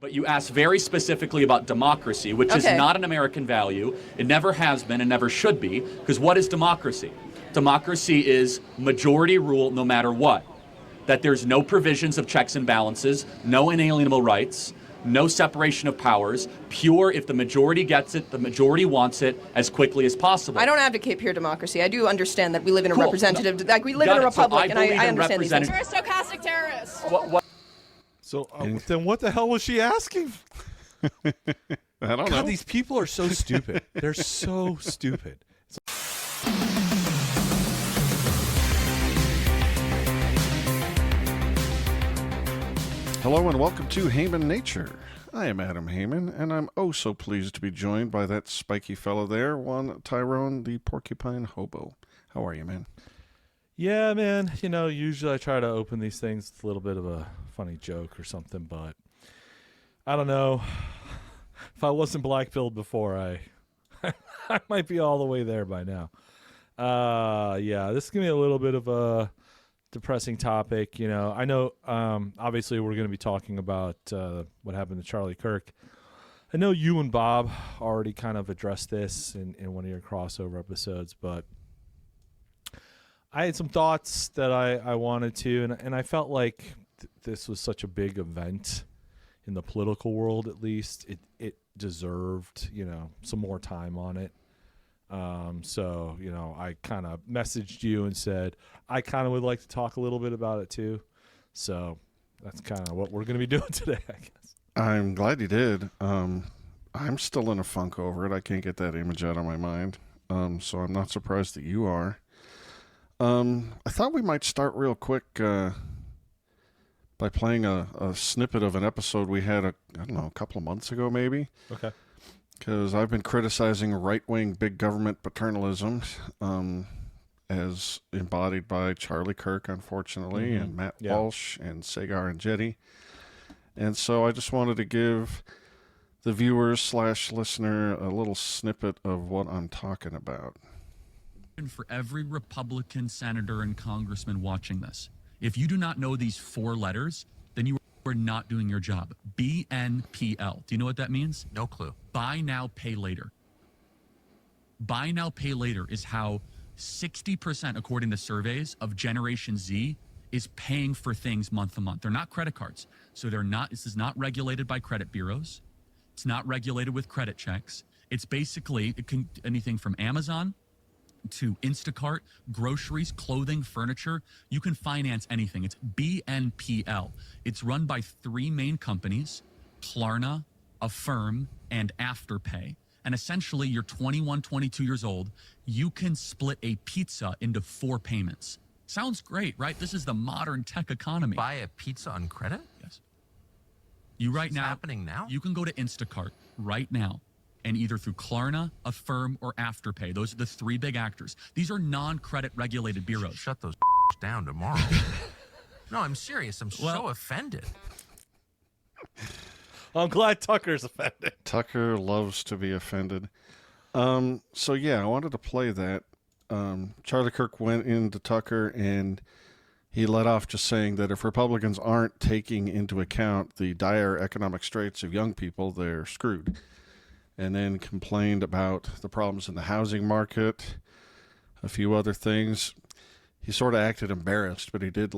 But you asked very specifically about democracy, which is not an American value. It never has been and never should be, because what is democracy? Democracy is majority rule no matter what. That there's no provisions of checks and balances, no inalienable rights, no separation of powers, pure if the majority gets it, the majority wants it as quickly as possible. I don't advocate pure democracy. I do understand that we live in a representative, like we live in a republic, so and I understand these things. You're a stochastic terrorist. So then what the hell was she asking? I don't know. These people are so stupid. They're so stupid. Hello and welcome to Haman Nature. I am Adam Haman, and I'm oh so pleased to be joined by that spiky fellow there, one Tyrone, the porcupine hobo. How are you, man? Yeah, man. You know, usually I try to open these things with a little bit of a funny joke or something, but I don't know. If I wasn't black-pilled before, I might be all the way there by now. Yeah, this is going to be a little bit of a depressing topic. You know, I know, obviously we're going to be talking about what happened to Charlie Kirk. I know you and Bob already kind of addressed this in one of your crossover episodes, but I had some thoughts that I wanted to, and I felt like this was such a big event in the political world, at least. It deserved, you know, some more time on it. So, you know, I kind of messaged you and said, I kind of would like to talk a little bit about it too. So that's kind of what we're going to be doing today, I guess. I'm glad you did. I'm still in a funk over it. I can't get that image out of my mind. So I'm not surprised that you are. I thought we might start real quick by playing a snippet of an episode we had, I don't know, a couple of months ago maybe. Okay. Because I've been criticizing right-wing big government paternalism as embodied by Charlie Kirk, unfortunately, and Matt Walsh and Sagar and Jetty. And so I just wanted to give the viewers/listener a little snippet of what I'm talking about. For every Republican senator and congressman watching this, if you do not know these four letters, then you are not doing your job. BNPL. Do you know what that means? No clue. Buy now, pay later. Buy now, pay later is how 60%, according to surveys, of Generation Z is paying for things month to month. They're not credit cards. So this is not regulated by credit bureaus. It's not regulated with credit checks. It's basically anything from Amazon to Instacart, groceries, clothing, furniture. You can finance anything. It's BNPL. It's run by three main companies, Klarna, Affirm, and Afterpay. And essentially, you're 21, 22 years old. You can split a pizza into 4 payments. Sounds great, right? This is the modern tech economy. Buy a pizza on credit? Yes. It's happening now? You can go to Instacart right now, and either through Klarna, Affirm, or Afterpay. Those are the 3 big actors. These are non-credit regulated bureaus. Shut those down tomorrow. No, I'm serious. I'm so offended. I'm glad Tucker's offended. Tucker loves to be offended. So yeah, I wanted to play that. Charlie Kirk went into Tucker and he let off just saying that if Republicans aren't taking into account the dire economic straits of young people, they're screwed. And then complained about the problems in the housing market, a few other things. He sort of acted embarrassed, but he did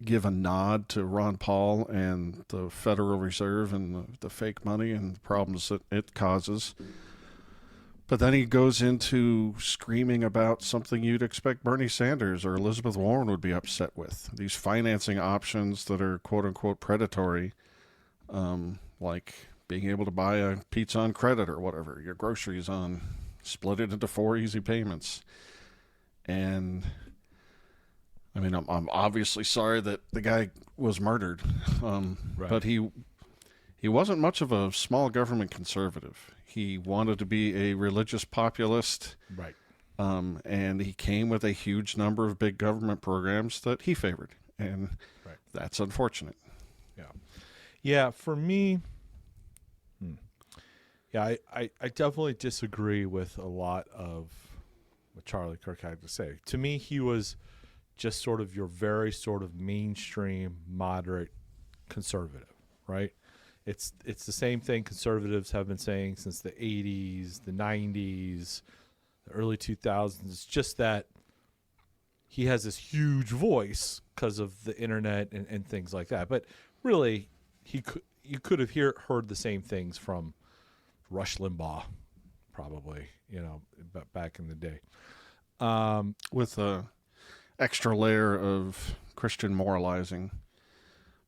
give a nod to Ron Paul and the Federal Reserve and the fake money and the problems that it causes. But then he goes into screaming about something you'd expect Bernie Sanders or Elizabeth Warren would be upset with. These financing options that are quote-unquote predatory, like being able to buy a pizza on credit or whatever, your groceries on, split it into 4 easy payments. And I mean, I'm obviously sorry that the guy was murdered, Right. But he wasn't much of a small government conservative. He wanted to be a religious populist, Right. And he came with a huge number of big government programs that he favored, and that's unfortunate. Yeah, for me, I definitely disagree with a lot of what Charlie Kirk had to say. To me, he was just sort of your very sort of mainstream, moderate conservative, right? It's the same thing conservatives have been saying since the 80s, the 90s, the early 2000s. It's just that he has this huge voice because of the internet and things like that. But really, you could have heard the same things from Rush Limbaugh, probably, back in the day. With a extra layer of Christian moralizing.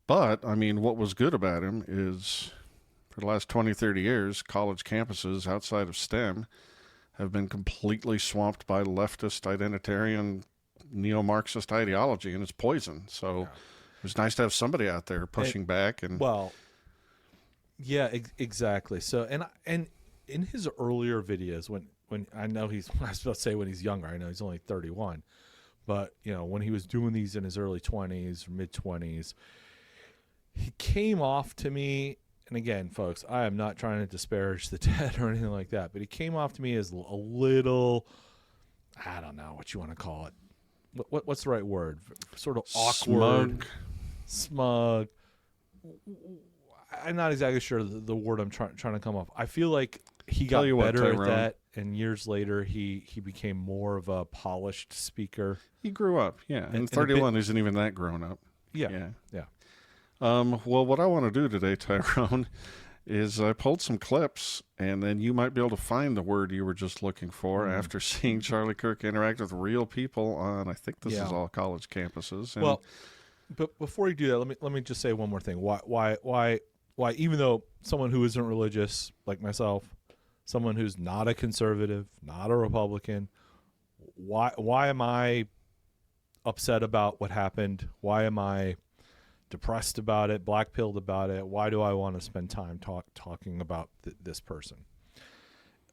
But, I mean, what was good about him is for the last 20, 30 years, college campuses outside of STEM have been completely swamped by leftist, identitarian, neo-Marxist ideology, and it's poison. So it was nice to have somebody out there pushing back. And well, yeah, exactly. So, and in his earlier videos, when I know I was about to say when he's younger, I know he's only 31, but, when he was doing these in his early 20s or mid-20s, he came off to me, and again, folks, I am not trying to disparage the dead or anything like that, but he came off to me as a little, I don't know what you want to call it. What's the right word? Sort of awkward. Smug. I'm not exactly sure the word I'm trying to come off. I feel like he got better at that, and years later he became more of a polished speaker. He grew up, yeah. And 31 isn't even that grown up. Yeah. Well, what I want to do today, Tyrone, is I pulled some clips, and then you might be able to find the word you were just looking for after seeing Charlie Kirk interact with real people on, I think this is all college campuses. And well, but before you do that, let me just say one more thing. Why? Even though someone who isn't religious like myself, someone who's not a conservative, not a Republican, why am I upset about what happened? Why am I depressed about it, black-pilled about it? Why do I want to spend time talking about this person?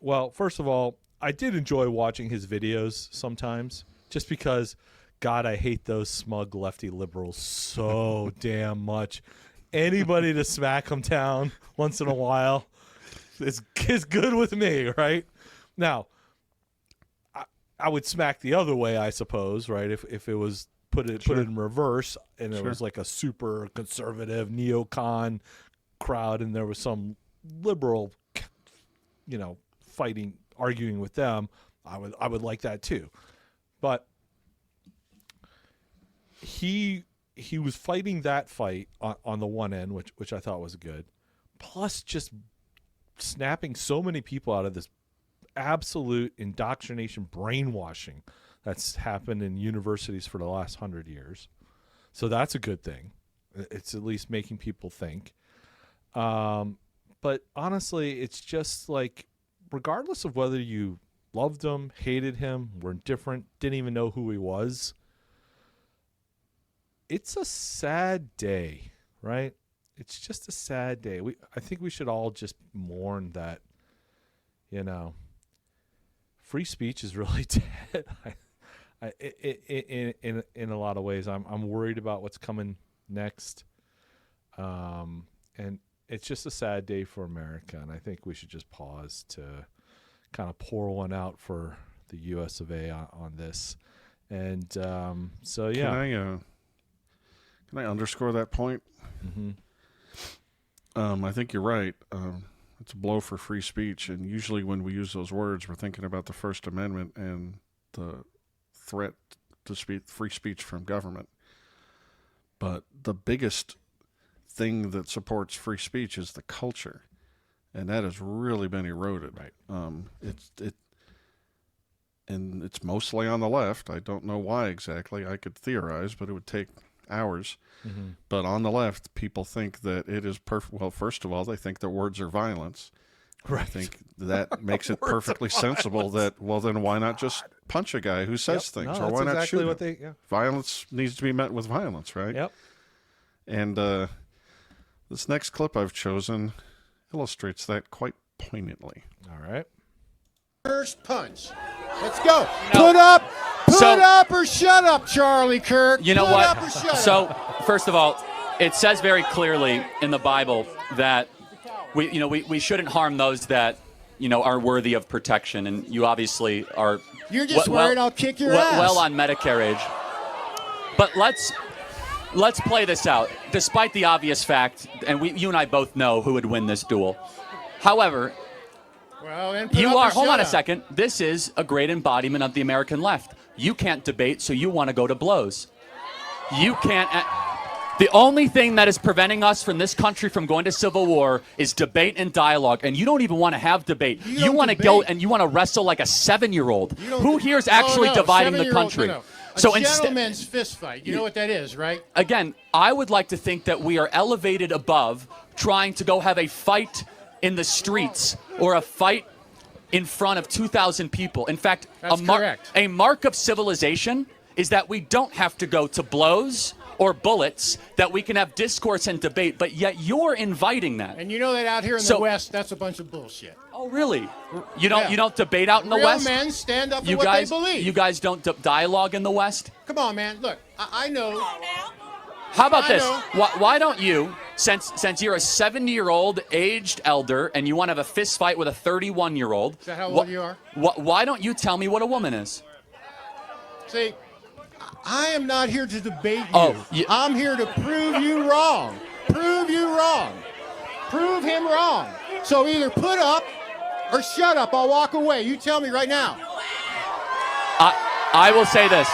Well, first of all, I did enjoy watching his videos sometimes, just because, God, I hate those smug lefty liberals so damn much. Anybody to smack them down once in a while is good with me, right? Now, I would smack the other way, I suppose, right? If it was put it in reverse, and it was like a super conservative neocon crowd, and there was some liberal, arguing with them, I would like that too. But he was fighting that fight on the one end, which I thought was good, plus just snapping so many people out of this absolute indoctrination, brainwashing that's happened in universities for the last 100 years. So that's a good thing. It's at least making people think. But honestly, it's just like, regardless of whether you loved him, hated him, were indifferent, didn't even know who he was, it's a sad day, right? It's just a sad day. I think we should all just mourn that, free speech is really dead. In a lot of ways, I'm worried about what's coming next, and it's just a sad day for America. And I think we should just pause to kind of pour one out for the U.S. of A. on this. And so, yeah. Can I underscore that point? Mm-hmm. I think you're right. It's a blow for free speech, and usually when we use those words, we're thinking about the First Amendment and the threat to free speech from government. But the biggest thing that supports free speech is the culture, and that has really been eroded. Right. And it's mostly on the left. I don't know why exactly. I could theorize, but it would take hours. Mm-hmm. But on the left, people think that it is perfect. Well, first of all, they think that words are violence. Right. I think that makes it perfectly sensible that, well, then why not just punch a guy who says things? Or why not shoot him? Violence needs to be met with violence, right? Yep. And this next clip I've chosen illustrates that quite poignantly. All right. First punch. Let's go. Put up or shut up, Charlie Kirk. You know Put what? Up or shut So, up. first of all, it says very clearly in the Bible that we shouldn't harm those that are worthy of protection, and you obviously are. You're just worried I'll kick your ass. Well on Medicare age. But let's let's play this out. Despite the obvious fact, and you and I both know who would win this duel. However, Well, then hold on a second. This is a great embodiment of the American left. You can't debate, so you want to go to blows. You can't. The only thing that is preventing us from this country from going to civil war is debate and dialogue, and you don't even want to have debate. You want to go and you want to wrestle like a 7-year-old. Who here is actually dividing the country? No. So a gentleman's fist fight. You know what that is, right? Again, I would like to think that we are elevated above trying to go have a fight in the streets or a fight in front of 2,000 people. In fact, a mark of civilization is that we don't have to go to blows or bullets, that we can have discourse and debate, but yet you're inviting that. And you know that out here in the West, that's a bunch of bullshit. Oh, really? You don't debate out in the Real West? men stand up for what they believe. You guys don't dialogue in the West? Come on, man. Look, I know. How about this? Why don't you, since you're a 70-year-old aged elder and you want to have a fist fight with a 31-year-old? Is that how old you are? Why don't you tell me what a woman is? See, I am not here to debate you. Oh, I'm here to prove you wrong. Prove you wrong. Prove him wrong. So either put up or shut up. I'll walk away. You tell me right now. I will say this.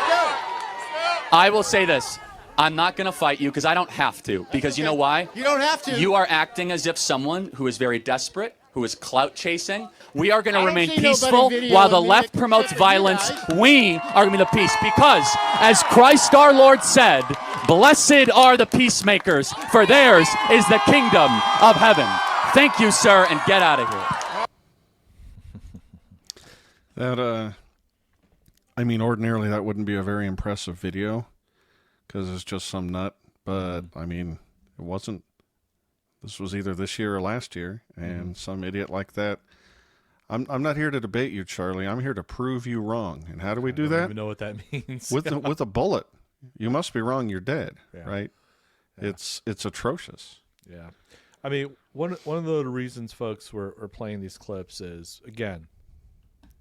Go. I will say this. I'm not going to fight you because I don't have to. Because you know why? You don't have to. You are acting as if someone who is very desperate, who is clout chasing. We are going to remain peaceful while the left promotes violence. We are going to be the peace because, as Christ our Lord said, blessed are the peacemakers, for theirs is the kingdom of heaven. Thank you, sir, and get out of here. That, I mean, ordinarily that wouldn't be a very impressive video because it's just some nut. But, I mean, it wasn't. This was either this year or last year, and some idiot like that. I'm not here to debate you, Charlie. I'm here to prove you wrong. And how do we do that? I don't even know what that means. With a bullet. You must be wrong. You're dead, Yeah. right? Yeah. It's atrocious. Yeah. I mean, one of the reasons folks were playing these clips is, again,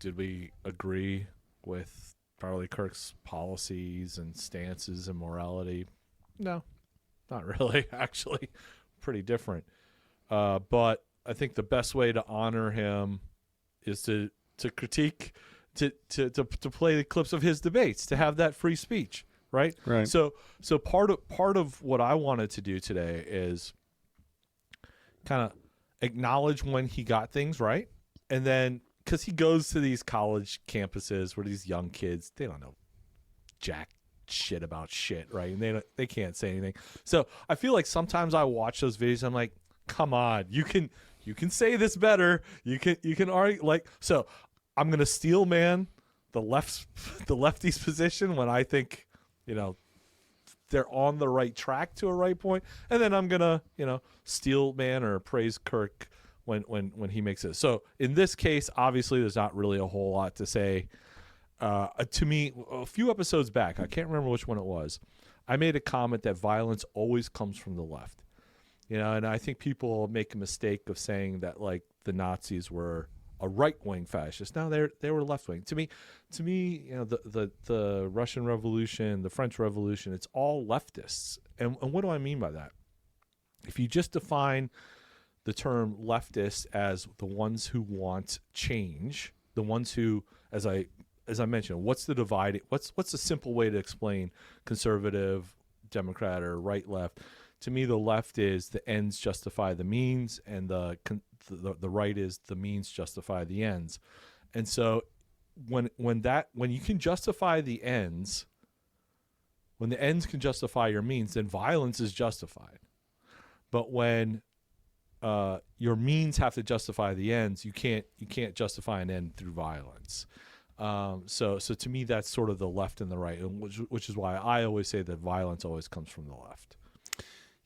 did we agree with Charlie Kirk's policies and stances and morality? No, not really, actually. Pretty different. But I think the best way to honor him is to critique, to play the clips of his debates, to have that free speech, right? Right. So part of what I wanted to do today is kind of acknowledge when he got things right, and then because he goes to these college campuses where these young kids, they don't know jack shit about shit, right? And they can't say anything. So I feel like sometimes I watch those videos, I'm like, come on, you can say this better. You can argue, like, so I'm gonna steel man the lefty's position when I think, they're on the right track to a right point, and then I'm gonna, steel man or praise Kirk when he makes it. So in this case, obviously there's not really a whole lot to say. To me, a few episodes back, I can't remember which one it was, I made a comment that violence always comes from the left. And I think people make a mistake of saying that, like, the Nazis were a right-wing fascist. No, they were left-wing. To me, the Russian Revolution, the French Revolution, it's all leftists. And what do I mean by that? If you just define the term leftist as the ones who want change, the ones who, as I mentioned, what's the divide? What's the simple way to explain conservative, Democrat, or right, left? To me, the left is the ends justify the means, and the right is the means justify the ends. And so when you can justify the ends, when the ends can justify your means, then violence is justified. But when your means have to justify the ends, you can't justify an end through violence. So to me, that's sort of the left and the right, which is why I always say that violence always comes from the left.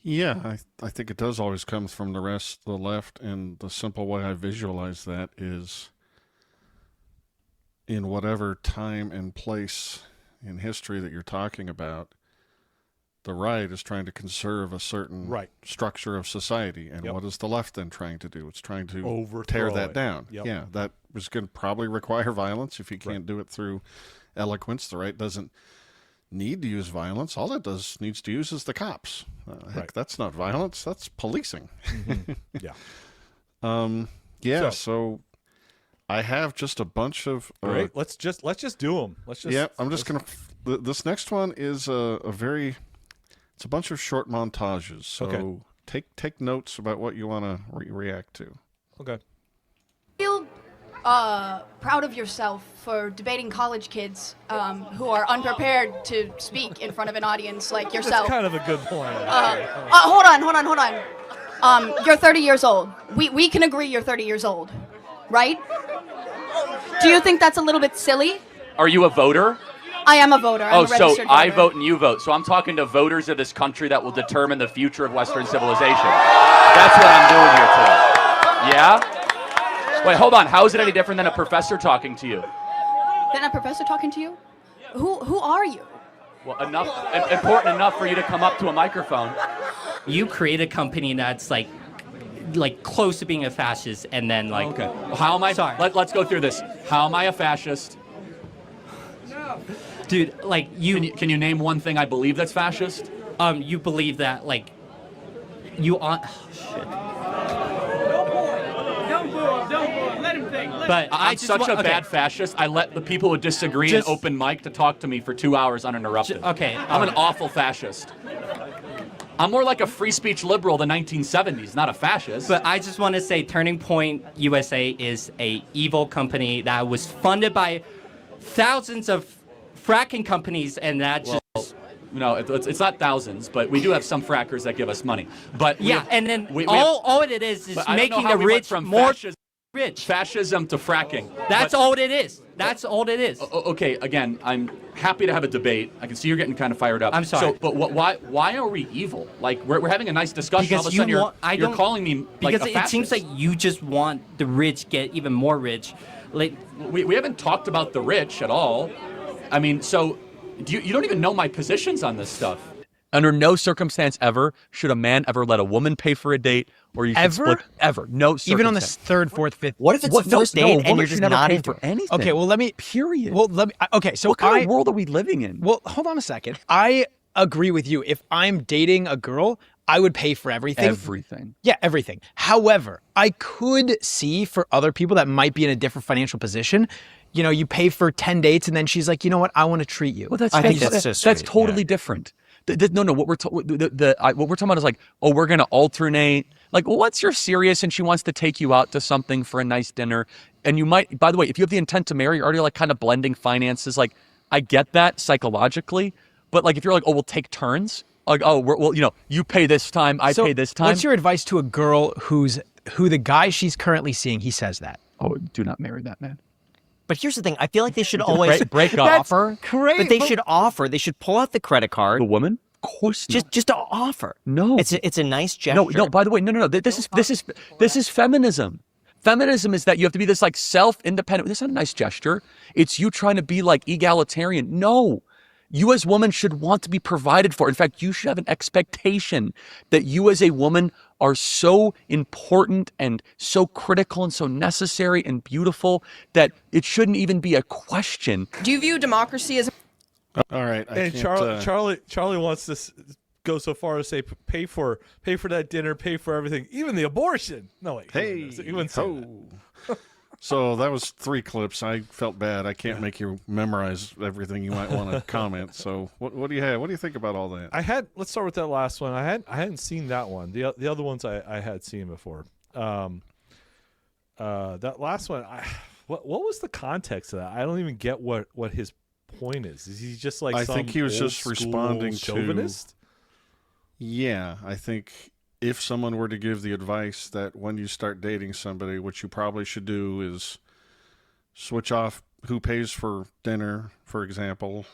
Yeah, I think it does always come from the left, and the simple way I visualize that is in whatever time and place in history that you're talking about, the right is trying to conserve a certain structure of society. And what is the left then trying to do? It's trying to tear that down. Yep. Yeah, that was going to probably require violence if you can't do it through eloquence. The right doesn't need to use violence. All it needs to use is the cops. Heck, that's not violence. That's policing. Yeah. So I have just a bunch of. Great. Let's just do them. I'm just gonna. This next one is it's a bunch of short montages. So take notes about what you want to react to. Okay. Feel proud of yourself for debating college kids who are unprepared to speak in front of an audience like yourself. That's kind of a good point. Hold on. You're 30 years old. We can agree you're 30 years old, right? Do you think that's a little bit silly? Are you a voter? I am a voter. I'm a so registered I voter. vote and you vote. So I'm talking to voters of this country that will determine the future of Western civilization. That's what I'm doing here today. Yeah? Wait, hold on. How is it any different than a professor talking to you? Then a professor talking to you? Who are you? Well, important enough for you to come up to a microphone. You create a company that's like close to being a fascist, and then like. Okay. Well, how am I? Sorry. Let's go through this. How am I a fascist? Dude, like you. Can you name one thing I believe that's fascist? You believe that like. You on. Oh, shit. Don't boo. Let him think. But I'm such a bad fascist. I let the people who disagree in open mic to talk to me for 2 hours uninterrupted. Okay. I'm an awful fascist. I'm more like a free speech liberal of the 1970s, not a fascist. But I just want to say Turning Point USA is a evil company that was funded by thousands of fracking companies, and that just... No, it's not thousands, but we do have some frackers that give us money. But and then all it is making the rich more rich. Fascism to fracking. That's all it is. That's all it is. Okay, again, I'm happy to have a debate. I can see you're getting kind of fired up. I'm sorry. So, but why are we evil? Like, we're having a nice discussion. Because all of a sudden you're calling me like because a fascist. it seems like you just want the rich get even more rich. Like we haven't talked about the rich at all. I mean, so you don't even know my positions on this stuff. Under no circumstance ever should a man ever let a woman pay for a date, or you should split ever. No circumstance. Even on the third, fourth, fifth. What if it's the first date and you're just not into for it? anything? Okay, well let me. Period. Well, let me. Okay, so what kind of world are we living in? Well, hold on a second. I agree with you. If I'm dating a girl, I would pay for everything. Everything. Yeah, everything. However, I could see for other people that might be in a different financial position. You know, you pay for 10 dates and then she's like, you know what, I want to treat you. Well, I think that's totally different. No. What we're talking about is like, oh, we're gonna alternate. Like, well, what's your serious? And she wants to take you out to something for a nice dinner. And you might, by the way, if you have the intent to marry, you're already like kind of blending finances. Like, I get that psychologically, but like if you're like, oh, we'll take turns. Like, oh, well, you know, you pay this time, I pay this time. What's your advice to a girl who the guy she's currently seeing, he says that? Oh, do not marry that man. But here's the thing. I feel like they should always break offer. Great. But they should offer. They should pull out the credit card. The woman? Of course not. Just to offer. No. It's a nice gesture. No. By the way, no. This is feminism. Feminism is that you have to be this like self-independent. This is not a nice gesture. It's you trying to be like egalitarian. No. You as women should want to be provided for. In fact, you should have an expectation that you as a woman are so important and so critical and so necessary and beautiful that it shouldn't even be a question. Do you view democracy as... All right. And Charlie wants to go so far as say pay for that dinner, pay for everything, even the abortion. No, wait. Hey, he wouldn't say that. So that was 3 clips. I felt bad. I can't make you memorize everything you might want to comment. So what do you have? What do you think about all that? Let's start with that last one. I hadn't seen that one. The other ones I had seen before. That last one, what was the context of that? I don't even get what his point is. Is he just like I think he was just responding chauvinist? Yeah, I think if someone were to give the advice that when you start dating somebody, what you probably should do is switch off who pays for dinner, for example,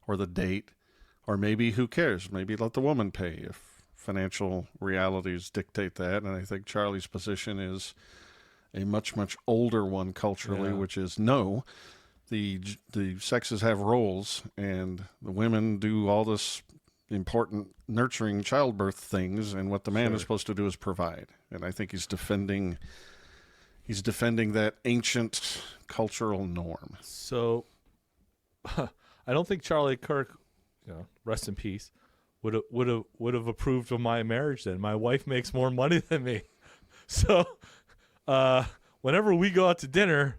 or the date, or maybe who cares? Maybe let the woman pay if financial realities dictate that. And I think Charlie's position is a much, much older one culturally, which is no, the sexes have roles and the women do all this important nurturing childbirth things, and what the man is supposed to do is provide. And I think he's defending that ancient cultural norm. So I don't think Charlie Kirk rest in peace, would have approved of my marriage. Then my wife makes more money than me, so whenever we go out to dinner,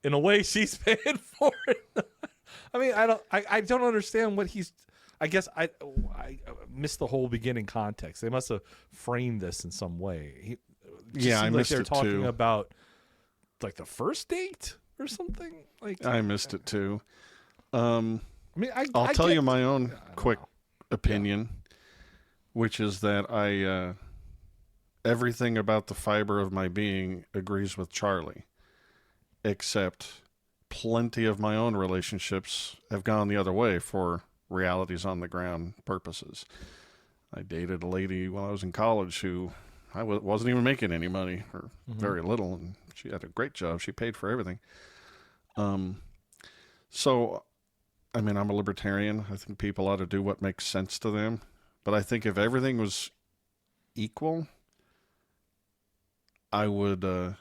in a way, she's paying for it. I mean, I don't understand what he's. I guess I missed the whole beginning context. They must have framed this in some way. I missed they're it talking too. about like the first date or something. Like I missed it too. I mean, I'll tell you my own quick opinion, which is that I everything about the fiber of my being agrees with Charlie, except plenty of my own relationships have gone the other way for realities on the ground purposes. I dated a lady while I was in college who I wasn't even making any money, or very little, and she had a great job. She paid for everything. So, I mean, I'm a libertarian. I think people ought to do what makes sense to them. But I think if everything was equal, I would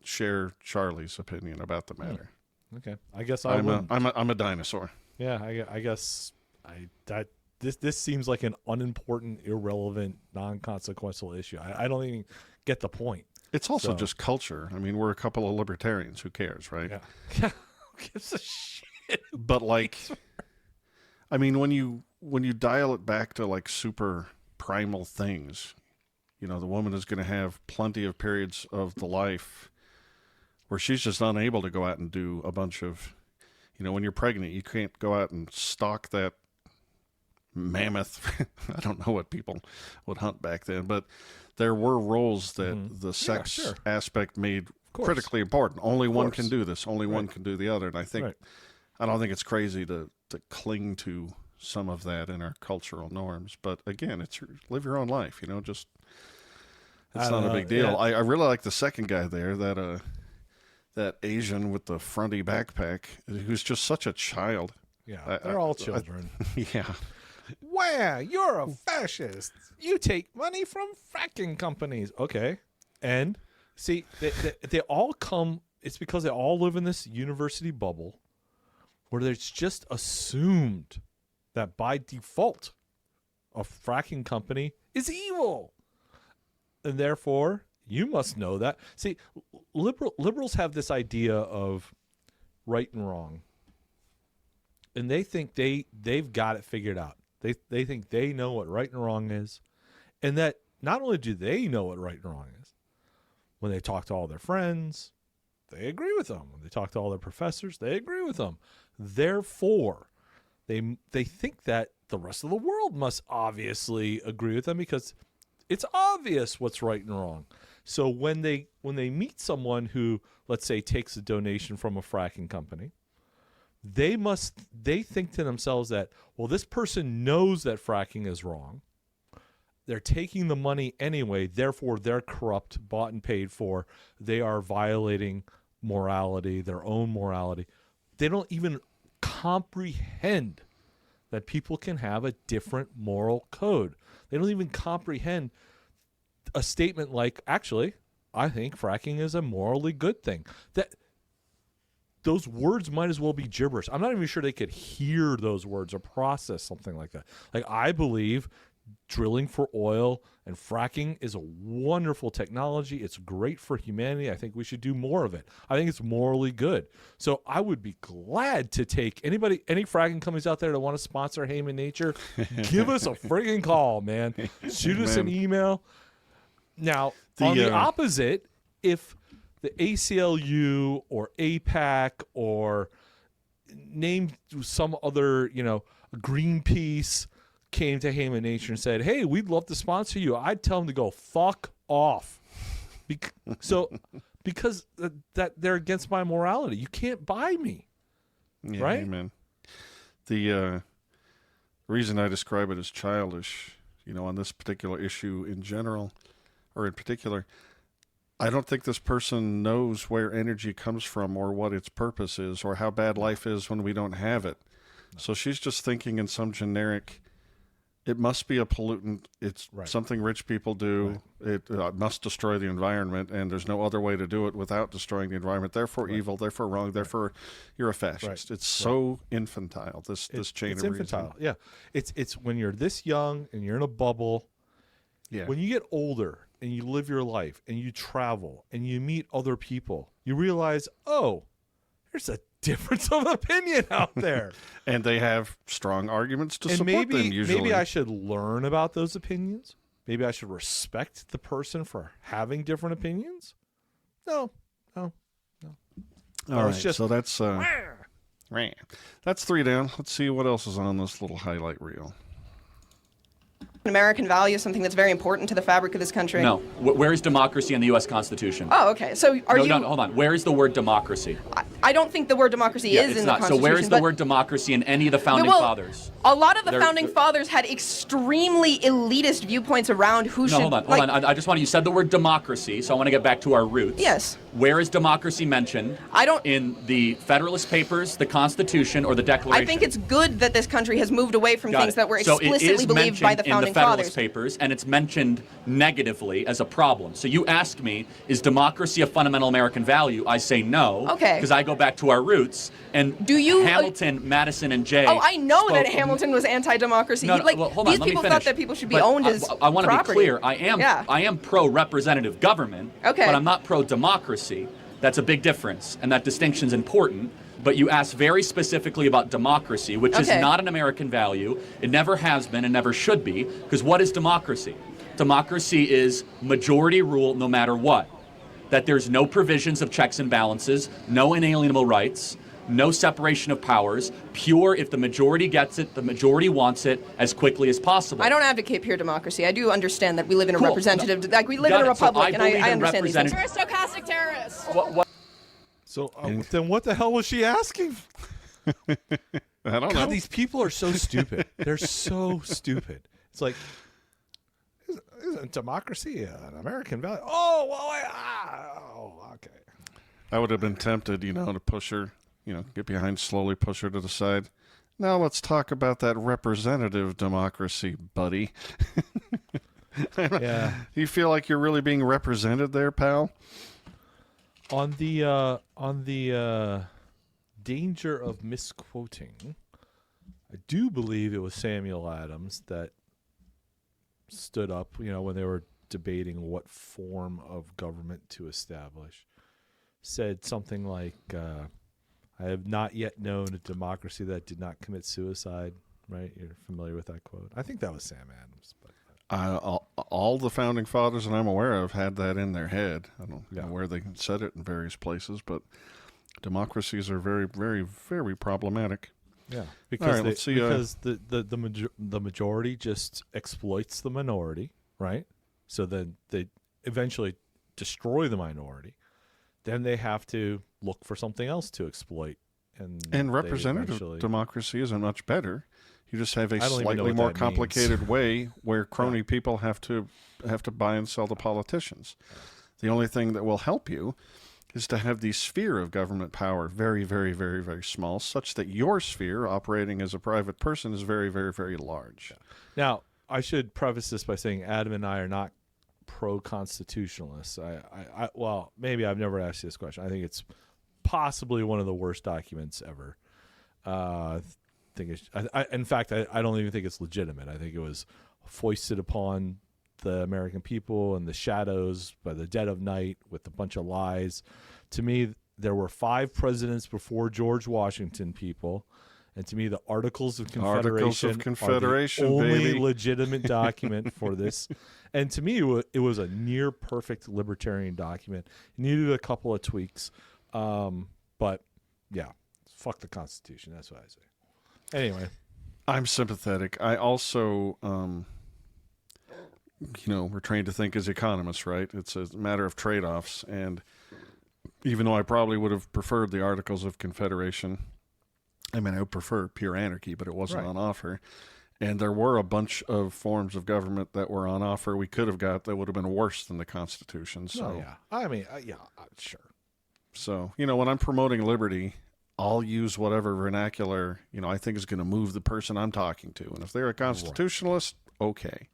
share Charlie's opinion about the matter. Okay, I guess I'm a dinosaur. Yeah, I guess this seems like an unimportant, irrelevant, non-consequential issue. I don't even get the point. It's also just culture. I mean, we're a couple of libertarians. Who cares, right? Yeah. Who gives a shit? But like, I mean, when you dial it back to like super primal things, the woman is going to have plenty of periods of the life where she's just unable to go out and do a bunch of, when you're pregnant, you can't go out and stalk that mammoth. I don't know what people would hunt back then, but there were roles that the sex aspect made critically important. Only one can do this. Only one can do the other. And I think, I don't think it's crazy to cling to some of that in our cultural norms. But again, live your own life, just, it's not a big deal. Yeah. I really like the second guy there, that Asian with the fronty backpack, who's just such a child. Yeah, they're all children. Yeah. Where you're a fascist. You take money from fracking companies. Okay. And see, they all come, it's because they all live in this university bubble where it's just assumed that by default, a fracking company is evil. And therefore, you must know that. See, liberals have this idea of right and wrong. And they think they've got it figured out. They think they know what right and wrong is. And that not only do they know what right and wrong is, when they talk to all their friends, they agree with them. When they talk to all their professors, they agree with them. Therefore, they think that the rest of the world must obviously agree with them because it's obvious what's right and wrong. So when they meet someone who, let's say, takes a donation from a fracking company, they think to themselves that, well, this person knows that fracking is wrong. They're taking the money anyway, therefore they're corrupt, bought and paid for. They are violating morality, their own morality. They don't even comprehend that people can have a different moral code. They don't even comprehend a statement like, actually, I think fracking is a morally good thing. Those words might as well be gibberish. I'm not even sure they could hear those words or process something like that. Like, I believe drilling for oil and fracking is a wonderful technology. It's great for humanity. I think we should do more of it. I think it's morally good. So I would be glad to take any fracking companies out there that want to sponsor Haman Nature, give us a friggin' call, man. Shoot us an email. Now, on the opposite, if the ACLU or APAC or name some other, Greenpeace came to Haman Nature and said, hey, we'd love to sponsor you, I'd tell them to go fuck off. Because that they're against my morality. You can't buy me. Yeah, right? Amen. The reason I describe it as childish, on this particular issue in general, or in particular, I don't think this person knows where energy comes from or what its purpose is or how bad life is when we don't have it. So she's just thinking in some generic it must be a pollutant. It's something rich people do. It must destroy the environment, and there's no other way to do it without destroying the environment. Therefore, evil. Therefore, wrong. Therefore, you're a fascist. It's so infantile. This chain it's of infantile. reasoning. Yeah, it's when you're this young and you're in a bubble. Yeah. When you get older and you live your life and you travel and you meet other people, you realize, oh, there's a difference of opinion out there. And they have strong arguments to and support them usually. Maybe I should learn about those opinions. Maybe I should respect the person for having different opinions. No. All right, so that's that's 3 down. Let's see what else is on this little highlight reel. American value is something that's very important to the fabric of this country. No. Where is democracy in the U.S. Constitution? Oh, okay. So are you... No, hold on. Where is the word democracy? I don't think the word democracy is it's in not. the Constitution. So where is the word democracy in any of the founding fathers? A lot of the founding fathers had extremely elitist viewpoints around who should... Hold on. I just want to... You said the word democracy, so I want to get back to our roots. Yes. Where is democracy mentioned? In the Federalist Papers, the Constitution, or the Declaration? I think it's good that this country has moved away from things that were So explicitly believed by the founding in the Federalist fathers. Papers, and it's mentioned negatively as a problem. So you ask me, is democracy a fundamental American value? I say no. Okay. Because I go back to our roots. And Hamilton, Madison, and Jay... Oh, I know that Hamilton was anti-democracy. No, well, hold on, these let me people finish. thought that people should be owned as I want to be property. clear. I am pro-representative government, but I'm not pro-democracy. That's a big difference, and that distinction's important. But you asked very specifically about democracy, which is not an American value. It never has been and never should be, because what is democracy? Democracy is majority rule no matter what. That there's no provisions of checks and balances, no inalienable rights, no separation of powers, pure if the majority gets it, the majority wants it as quickly as possible. I don't advocate pure democracy. I do understand that we live in a representative, like we live in a republic, and I understand these things. You're a stochastic terrorist. So then what the hell was she asking? I don't know. These people are so stupid. They're so stupid. It's like, isn't democracy an American value? Oh, well, okay. I would have been tempted, to push her, get behind, slowly push her to the side. Now let's talk about that representative democracy, buddy. Yeah. Do you feel like you're really being represented there, pal? On the danger of misquoting, I do believe it was Samuel Adams that stood up, when they were debating what form of government to establish, said something like, I have not yet known a democracy that did not commit suicide, right? You're familiar with that quote? I think that was Sam Adams. But all the founding fathers that I'm aware of had that in their head. I don't know where they said it in various places, but democracies are very, very, very problematic. Yeah, because because the majority just exploits the minority, right? So then they eventually destroy the minority. Then they have to look for something else to exploit. And representative democracy isn't much better. You just have a slightly more complicated way where crony people have to buy and sell to politicians. The only thing that will help you is to have the sphere of government power very, very, very, very small, such that your sphere, operating as a private person, is very, very, very large. Now, I should preface this by saying Adam and I are not pro-constitutionalists. Well, maybe I've never asked you this question. I think it's possibly one of the worst documents ever. In fact, I don't even think it's legitimate. I think it was foisted upon the American people in the shadows by the dead of night with a bunch of lies. To me, there were 5 presidents before George Washington, people. And to me, the Articles of Confederation, are the only legitimate document for this. And to me, it was a near perfect libertarian document. It needed a couple of tweaks. But, yeah, fuck the Constitution. That's what I say. Anyway. I'm sympathetic. I also, we're trained to think as economists, right? It's a matter of trade-offs. And even though I probably would have preferred the Articles of Confederation, I would prefer pure anarchy, but it wasn't on offer. And there were a bunch of forms of government that were on offer we could have got that would have been worse than the Constitution. So, sure. So, when I'm promoting liberty, I'll use whatever vernacular, I think is going to move the person I'm talking to. And if they're a constitutionalist, okay.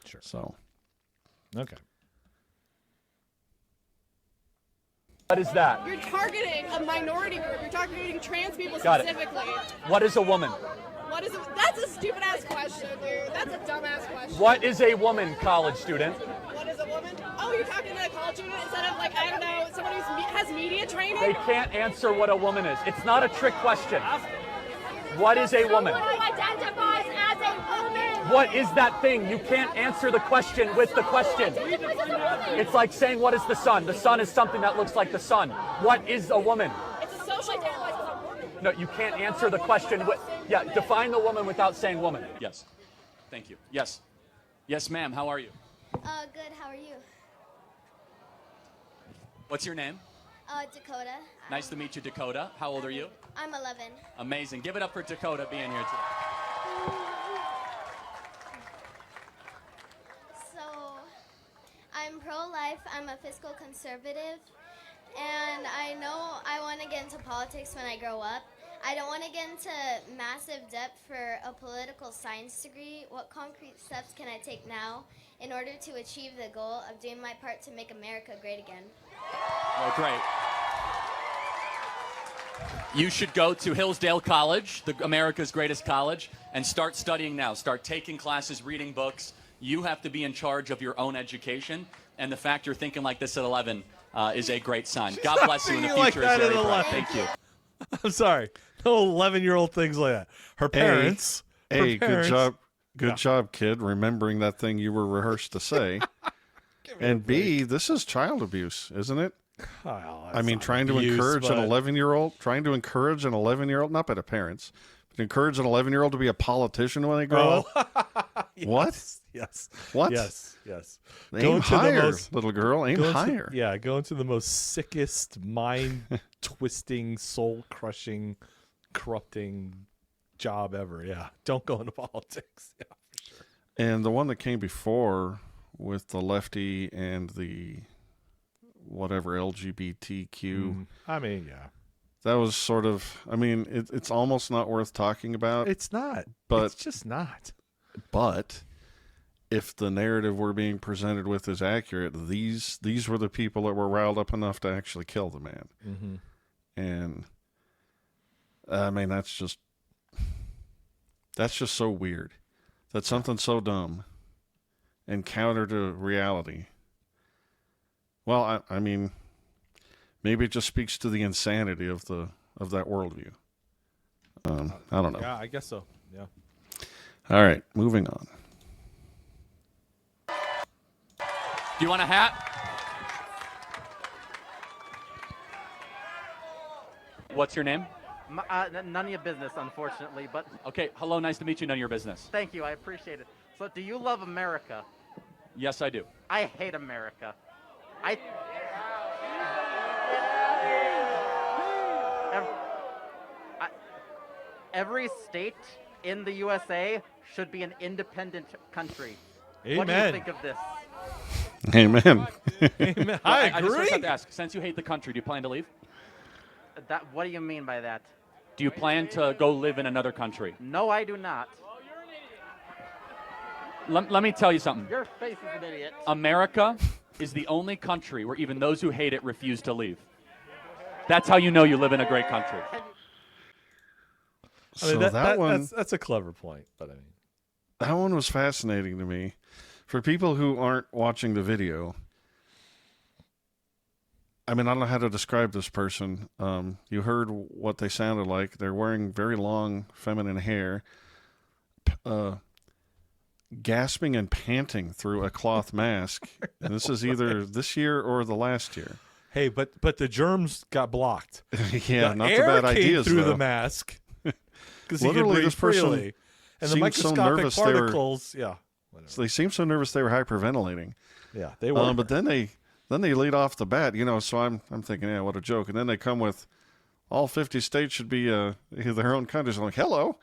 Sure. So. Okay. What is that? You're targeting a minority group. You're targeting trans people Got it. specifically. What is a woman? What is it? That's a stupid ass question, dude. That's a dumb ass question. What is a woman, college student? What is a woman? Oh, you're talking to a college student instead of like, I don't know, someone who has media training? They can't answer what a woman is. It's not a trick question. What is a woman? Someone who identifies as a woman. What is that thing? You can't answer the question with the question. It's like saying, what is the sun? The sun is something that looks like the sun. What is a woman? It's a social role. No, you can't answer the question with, define the woman without saying woman. Yes. Thank you. Yes. Yes, ma'am. How are you? Good. How are you? What's your name? Dakota. Nice to meet you, Dakota. How old are you? I'm 11. Amazing. Give it up for Dakota being here today. So, I'm pro-life. I'm a fiscal conservative. And I know I want to get into politics when I grow up. I don't want to get into massive debt for a political science degree. What concrete steps can I take now in order to achieve the goal of doing my part to make America great again? Oh, great. You should go to Hillsdale College, America's greatest college, and start studying now. Start taking classes, reading books. You have to be in charge of your own education, and the fact you're thinking like this at 11 is a great sign. God bless you, and the future is very bright. Thank you. I'm sorry. No 11-year-old things like that. Her parents. Good job. Good job, kid, remembering that thing you were rehearsed to say. And B, this is child abuse, isn't it? Well, I mean, trying to encourage an 11-year-old, not by the parents, but encourage an 11-year-old to be a politician when they grow up. Yes, what? Yes. What? Yes. Aim higher, little girl. Aim higher. Go into the most sickest, mind-twisting, soul-crushing, corrupting job ever. Yeah. Don't go into politics. Yeah, for sure. And the one that came before with the lefty and the whatever LGBTQ. I mean, yeah. That was sort of, it's almost not worth talking about. It's not. But it's just not. But if the narrative we're being presented with is accurate, these were the people that were riled up enough to actually kill the man. Mm-hmm. And that's just so weird. That's something so dumb and counter to reality. Well, I mean, maybe it just speaks to the insanity of that worldview. I don't know. Yeah, I guess so. Yeah. All right, moving on. Do you want a hat? What's your name? None of your business, unfortunately, but... Okay, hello, nice to meet you, none of your business. Thank you, I appreciate it. So, do you love America? Yes, I do. I hate America. Every state in the USA should be an independent country. Amen. What do you think of this? Amen. Amen. I just have to ask, since you hate the country, do you plan to leave? What do you mean by that? Do you plan to go live in another country? No, I do not. Let me tell you something. Your face is an idiot. America is the only country where even those who hate it refuse to leave. That's how you know you live in a great country. That's a clever point, but that one was fascinating to me. For people who aren't watching the video, I don't know how to describe this person. You heard what they sounded like. They're wearing very long feminine hair, gasping and panting through a cloth mask. And this is either this year or the last year. Hey, but the germs got blocked. Yeah, not the bad ideas through though. the mask because he could Literally, breathe this person freely, and the seemed so microscopic nervous particles. So they seemed so nervous they were hyperventilating. Yeah, they were. But then they lead off the bat, So I'm thinking, yeah, what a joke. And then they come with all 50 states should be their own countries. I'm like, hello,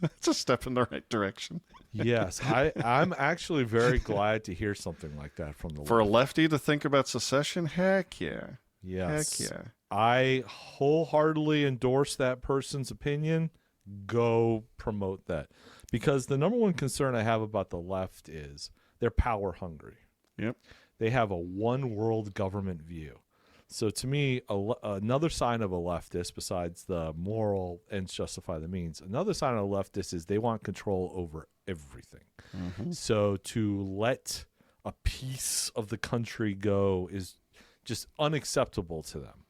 that's a step in the right direction. Yes, I'm actually very glad to hear something like that from the For a lefty to think about secession, heck yeah. Yes. Heck yeah. I wholeheartedly endorse that person's opinion. Go promote that. Because the number one concern I have about the left is they're power hungry. Yep. They have a one world government view. So to me, another sign of a leftist, besides the moral ends justify the means, another sign of a leftist is they want control over everything. Mm-hmm. So to let a piece of the country go is just unacceptable to them.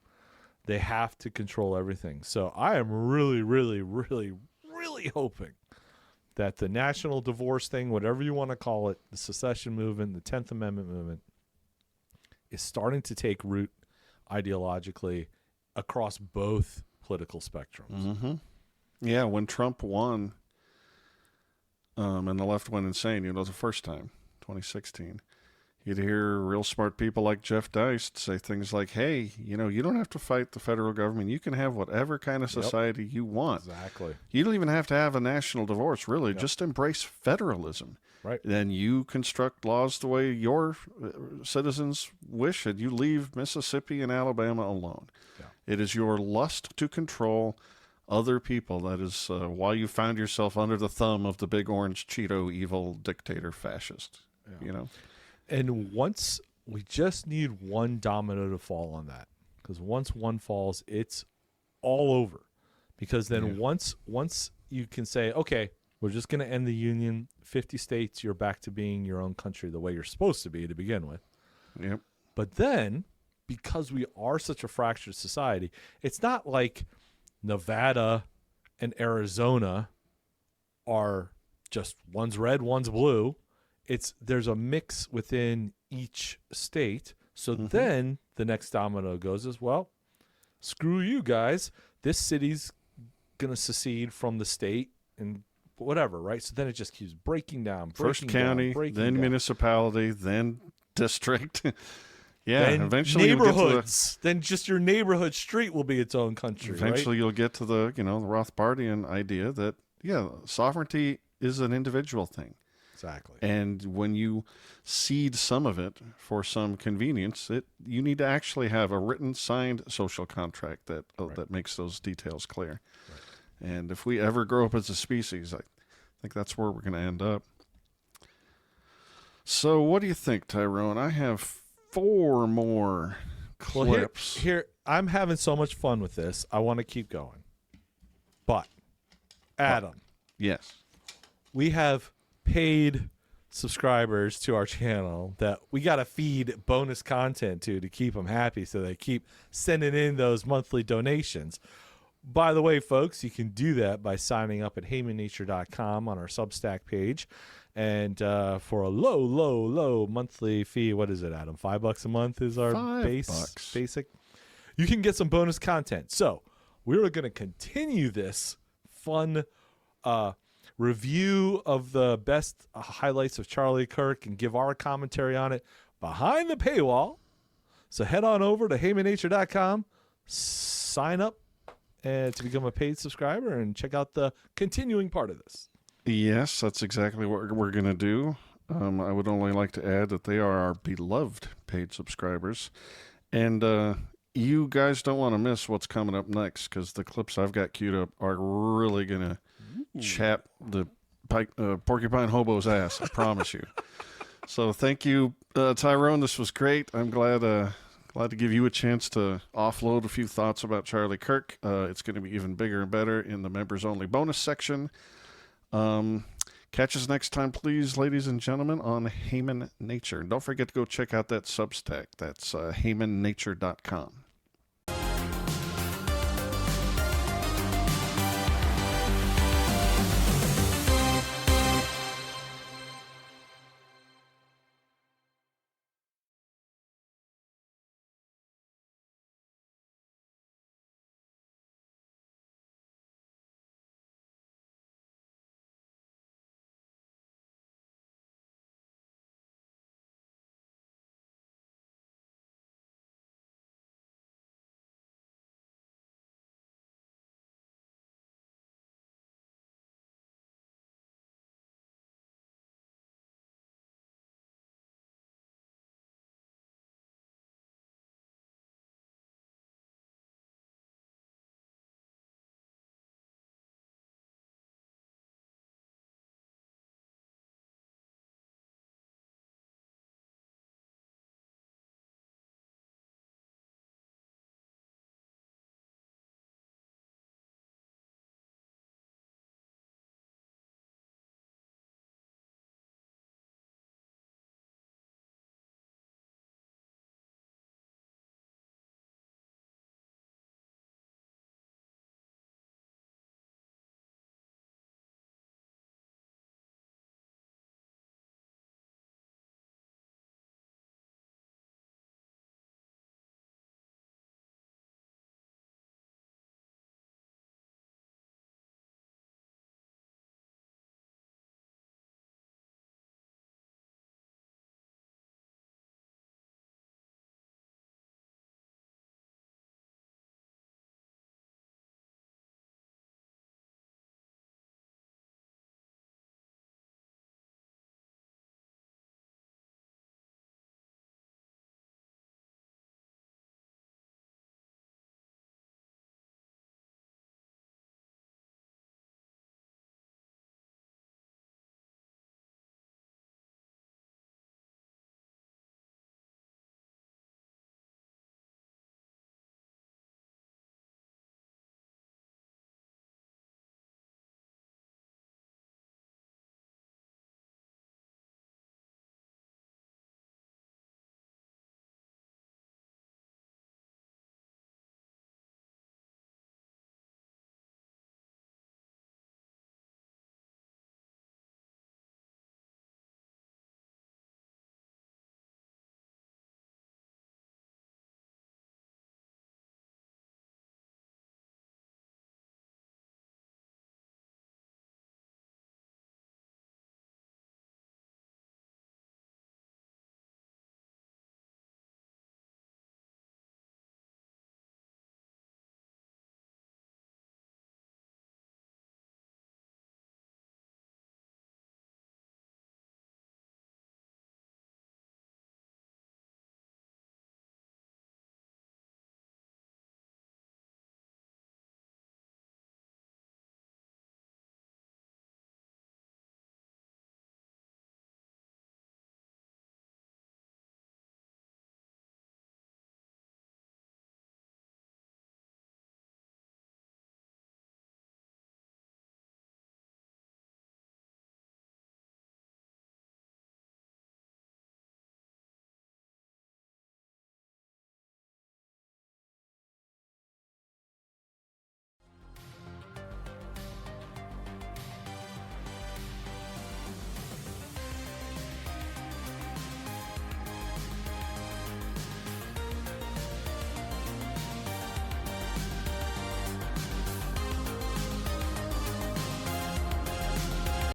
They have to control everything. So I am really, really, really, really hoping that the national divorce thing, whatever you want to call it, the secession movement, the 10th Amendment movement, is starting to take root ideologically across both political spectrums. Mm-hmm. Yeah, when Trump won and the left went insane, the first time, 2016, you'd hear real smart people like Jeff Deist say things like, hey, you don't have to fight the federal government. You can have whatever kind of society you want. Exactly. You don't even have to have a national divorce, really. Yep. Just embrace federalism. Right. Then you construct laws the way your citizens wish, and you leave Mississippi and Alabama alone. Yeah. It is your lust to control other people. That is why you found yourself under the thumb of the big orange Cheeto evil dictator fascist. Yeah. And once we just need one domino to fall on that, because once one falls, it's all over. Because then once you can say, okay, we're just going to end the union, 50 states, you're back to being your own country the way you're supposed to be to begin with. Yep. But then, because we are such a fractured society, it's not like Nevada and Arizona are just one's red, one's blue. There's a mix within each state. So then the next domino goes as, well, screw you guys. This city's going to secede from the state and whatever, right? So then it just keeps breaking down. First county, then municipality, then district. Yeah, then eventually neighborhoods. Then just your neighborhood street will be its own country. Eventually, right? You'll get to the the Rothbardian idea that sovereignty is an individual thing. Exactly. And when you cede some of it for some convenience, you need to actually have a written, signed social contract that makes those details clear. Right. And if we ever grow up as a species, I think that's where we're going to end up. So what do you think, Tyrone? I have 4 more clips. Well, here, I'm having so much fun with this. I want to keep going. But, Adam. Yes. We have paid subscribers to our channel that we got to feed bonus content to keep them happy, so they keep sending in those monthly donations. By the way, folks, you can do that by signing up at HamanNature.com on our Substack page. And for a low monthly fee, what is it, Adam? $5 a month is our basic. You can get some bonus content. So we're going to continue this fun review of the best highlights of Charlie Kirk and give our commentary on it behind the paywall. So head on over to HamanNature.com, sign up to become a paid subscriber, and check out the continuing part of this. Yes, that's exactly what we're going to do. I would only like to add that they are our beloved paid subscribers. And you guys don't want to miss what's coming up next, because the clips I've got queued up are really going to chap the porcupine hobo's ass, I promise you. So thank you, Tyrone. This was great. I'm glad to give you a chance to offload a few thoughts about Charlie Kirk. It's going to be even bigger and better in the members-only bonus section. Catch us next time, please, ladies and gentlemen, on Haman Nature. And don't forget to go check out that Substack. That's HamanNature.com.